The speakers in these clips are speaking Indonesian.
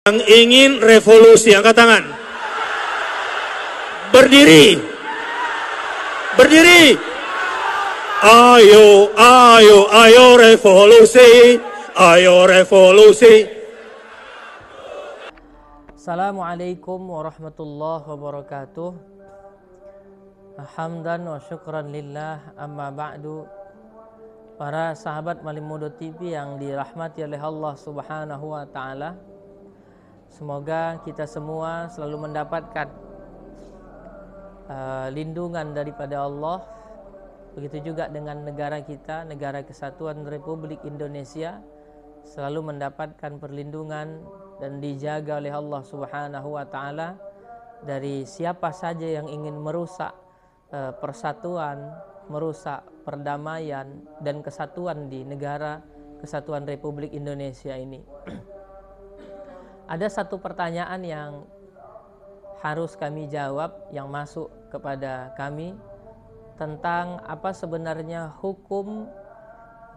Yang ingin revolusi, angkat tangan. Berdiri. Berdiri. Ayo, ayo, ayo revolusi. Ayo revolusi. Assalamualaikum warahmatullahi wabarakatuh. Hamdan wa syukran lillah, amma ba'du. Para sahabat Malim-Mudo TV yang dirahmati oleh Allah Subhanahu wa taala, semoga kita semua selalu mendapatkan lindungan daripada Allah. Begitu juga dengan negara kita, Negara Kesatuan Republik Indonesia, selalu mendapatkan perlindungan dan dijaga oleh Allah Subhanahu wa taala dari siapa saja yang ingin merusak persatuan, merusak perdamaian dan kesatuan di Negara Kesatuan Republik Indonesia ini. Ada satu pertanyaan yang harus kami jawab yang masuk kepada kami tentang apa sebenarnya hukum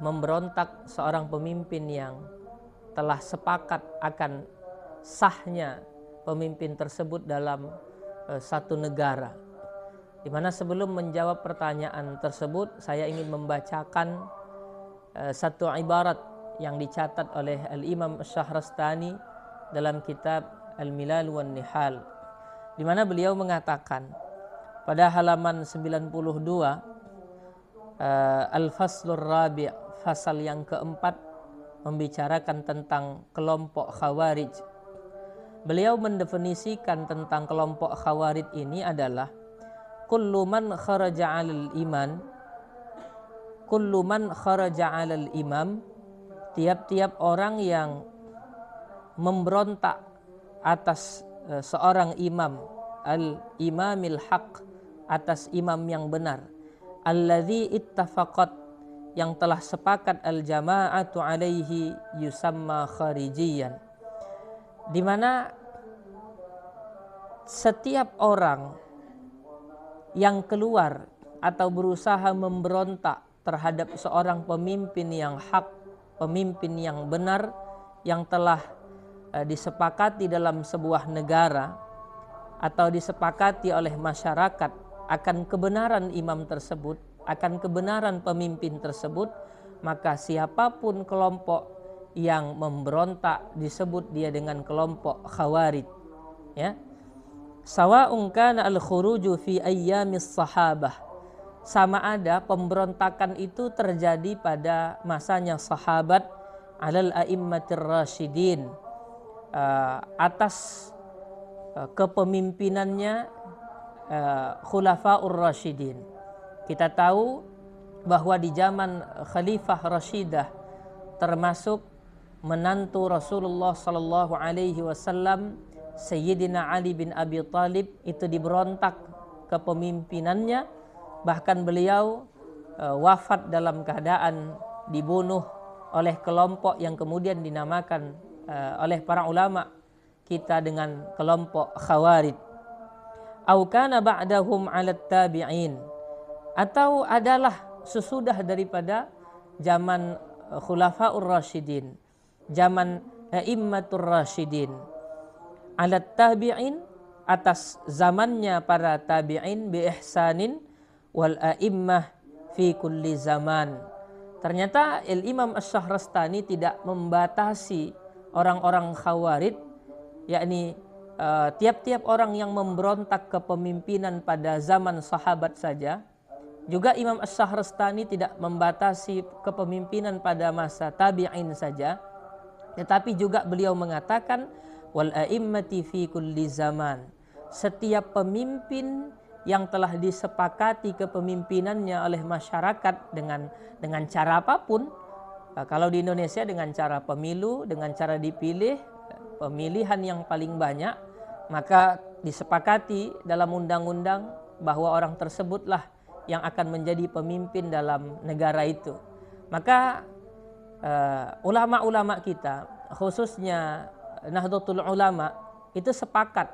memberontak seorang pemimpin yang telah sepakat akan sahnya pemimpin tersebut dalam satu negara. Di mana sebelum menjawab pertanyaan tersebut, saya ingin membacakan satu ibarat yang dicatat oleh Al-Imam Syahrastani dalam kitab Al-Milal wan Nihal, di mana beliau mengatakan pada halaman 92, Al-Faslur Rabi', fasal yang keempat, membicarakan tentang kelompok Khawarij. Beliau mendefinisikan tentang kelompok Khawarij ini adalah kullu man kharaja 'alal iman, kullu man kharaja 'alal imam, tiap-tiap orang yang memberontak atas seorang imam, al-imamil haq, atas imam yang benar, alladzi ittafaqat, yang telah sepakat al-jama'atu alaihi, yusamma kharijiyan. Di mana setiap orang yang keluar atau berusaha memberontak terhadap seorang pemimpin yang hak, pemimpin yang benar, yang telah disepakati dalam sebuah negara atau disepakati oleh masyarakat akan kebenaran imam tersebut, akan kebenaran pemimpin tersebut, maka siapapun kelompok yang memberontak disebut dia dengan kelompok Khawarij, ya. Sawa'un kana al-khuruju fi ayyamis sahabah, sama ada pemberontakan itu terjadi pada masanya sahabat, alal a'immatir rasyidin, atas kepemimpinannya khulafaur rasyidin. Kita tahu bahwa di zaman Khalifah Rashidah, termasuk menantu Rasulullah sallallahu alaihi wasallam, Sayyidina Ali bin Abi Thalib, itu diberontak kepemimpinannya, bahkan beliau wafat dalam keadaan dibunuh oleh kelompok yang kemudian dinamakan oleh para ulama kita dengan kelompok Khawarij. Au kana ba'dahum 'alat tabi'in, atau adalah sesudah daripada zaman Khulafaur Rasyidin, zaman A'immatur Rasyidin, alat tabi'in, atas zamannya para tabi'in, bi ihsanin wal a'immah fi kulli zaman. Ternyata Imam Asy-Syahrastani tidak membatasi orang-orang Khawarij, yakni tiap-tiap orang yang memberontak kepemimpinan pada zaman sahabat saja. Juga Imam Asy-Syahrastani tidak membatasi kepemimpinan pada masa tabi'in saja, tetapi juga beliau mengatakan wal a'immati fi kulli zaman, setiap pemimpin yang telah disepakati kepemimpinannya oleh masyarakat dengan cara apapun. Kalau di Indonesia dengan cara pemilu, dengan cara dipilih, pemilihan yang paling banyak, maka disepakati dalam undang-undang bahwa orang tersebutlah yang akan menjadi pemimpin dalam negara itu. Maka ulama-ulama kita, khususnya Nahdlatul Ulama, itu sepakat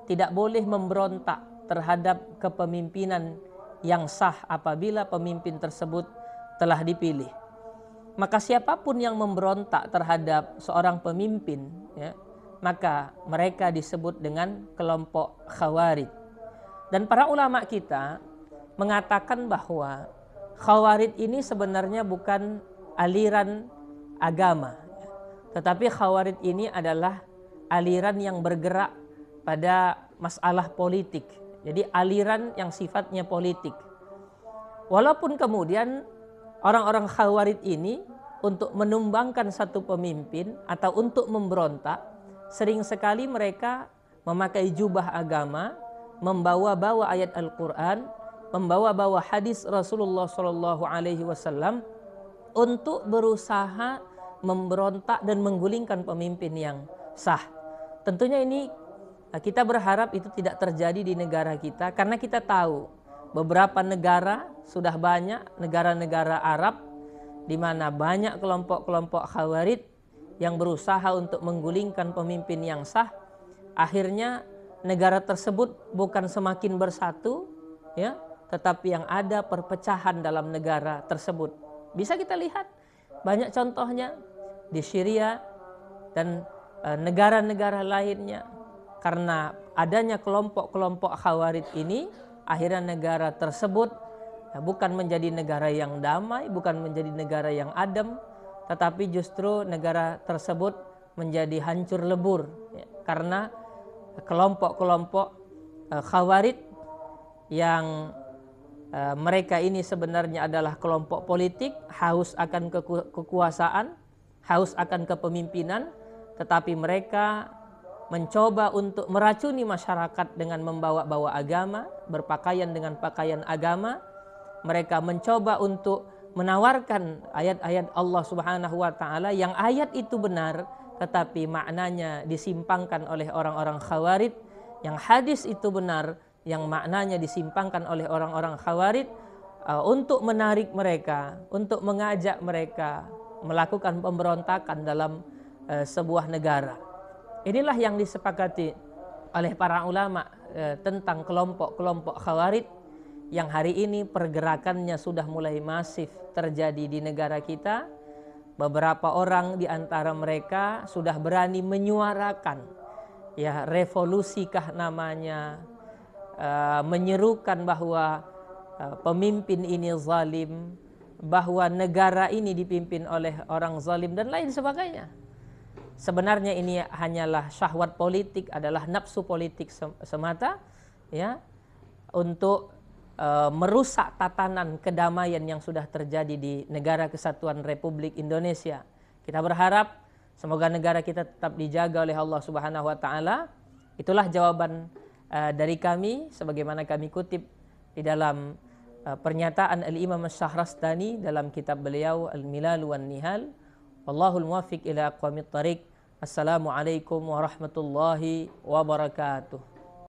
tidak boleh memberontak terhadap kepemimpinan yang sah apabila pemimpin tersebut telah dipilih. Maka siapapun yang memberontak terhadap seorang pemimpin, ya, maka mereka disebut dengan kelompok Khawarij. Dan para ulama kita mengatakan bahwa Khawarij ini sebenarnya bukan aliran agama, tetapi Khawarij ini adalah aliran yang bergerak pada masalah politik. Jadi aliran yang sifatnya politik. Walaupun kemudian orang-orang Khawarij ini untuk menumbangkan satu pemimpin atau untuk memberontak, sering sekali mereka memakai jubah agama, membawa-bawa ayat Al-Quran, membawa-bawa hadis Rasulullah SAW untuk berusaha memberontak dan menggulingkan pemimpin yang sah. Tentunya ini kita berharap itu tidak terjadi di negara kita, karena kita tahu beberapa negara, sudah banyak negara-negara Arab di mana banyak kelompok-kelompok Khawarij yang berusaha untuk menggulingkan pemimpin yang sah. Akhirnya negara tersebut bukan semakin bersatu, ya, tetapi yang ada perpecahan dalam negara tersebut. Bisa kita lihat banyak contohnya di Syria dan negara-negara lainnya. Karena adanya kelompok-kelompok Khawarij ini, akhirnya negara tersebut bukan menjadi negara yang damai, bukan menjadi negara yang adem, tetapi justru negara tersebut menjadi hancur lebur, ya, karena kelompok-kelompok Khawarij yang mereka ini sebenarnya adalah kelompok politik, haus akan kekuasaan, haus akan kepemimpinan, tetapi mereka mencoba untuk meracuni masyarakat dengan membawa-bawa agama, berpakaian dengan pakaian agama. Mereka mencoba untuk menawarkan ayat-ayat Allah Subhanahu wa taala yang ayat itu benar, tetapi maknanya disimpangkan oleh orang-orang Khawarij. Yang hadis itu benar, yang maknanya disimpangkan oleh orang-orang Khawarij, untuk menarik mereka, untuk mengajak mereka melakukan pemberontakan dalam sebuah negara. Inilah yang disepakati oleh para ulama tentang kelompok-kelompok Khawarij yang hari ini pergerakannya sudah mulai masif terjadi di negara kita. Beberapa orang di antara mereka sudah berani menyuarakan, ya, revolusikah namanya, menyerukan bahwa pemimpin ini zalim, bahwa negara ini dipimpin oleh orang zalim dan lain sebagainya. Sebenarnya ini hanyalah syahwat politik, adalah nafsu politik semata, ya, untuk merusak tatanan kedamaian yang sudah terjadi di Negara Kesatuan Republik Indonesia. Kita berharap semoga negara kita tetap dijaga oleh Allah Subhanahu wa taala. Itulah jawaban dari kami sebagaimana kami kutip di dalam pernyataan Al-Imam Asy-Syahrastani dalam kitab beliau Al-Milal wan Nihal. Wallahul muwaffiq ila aqwamit thariq. Assalamualaikum warahmatullahi wabarakatuh.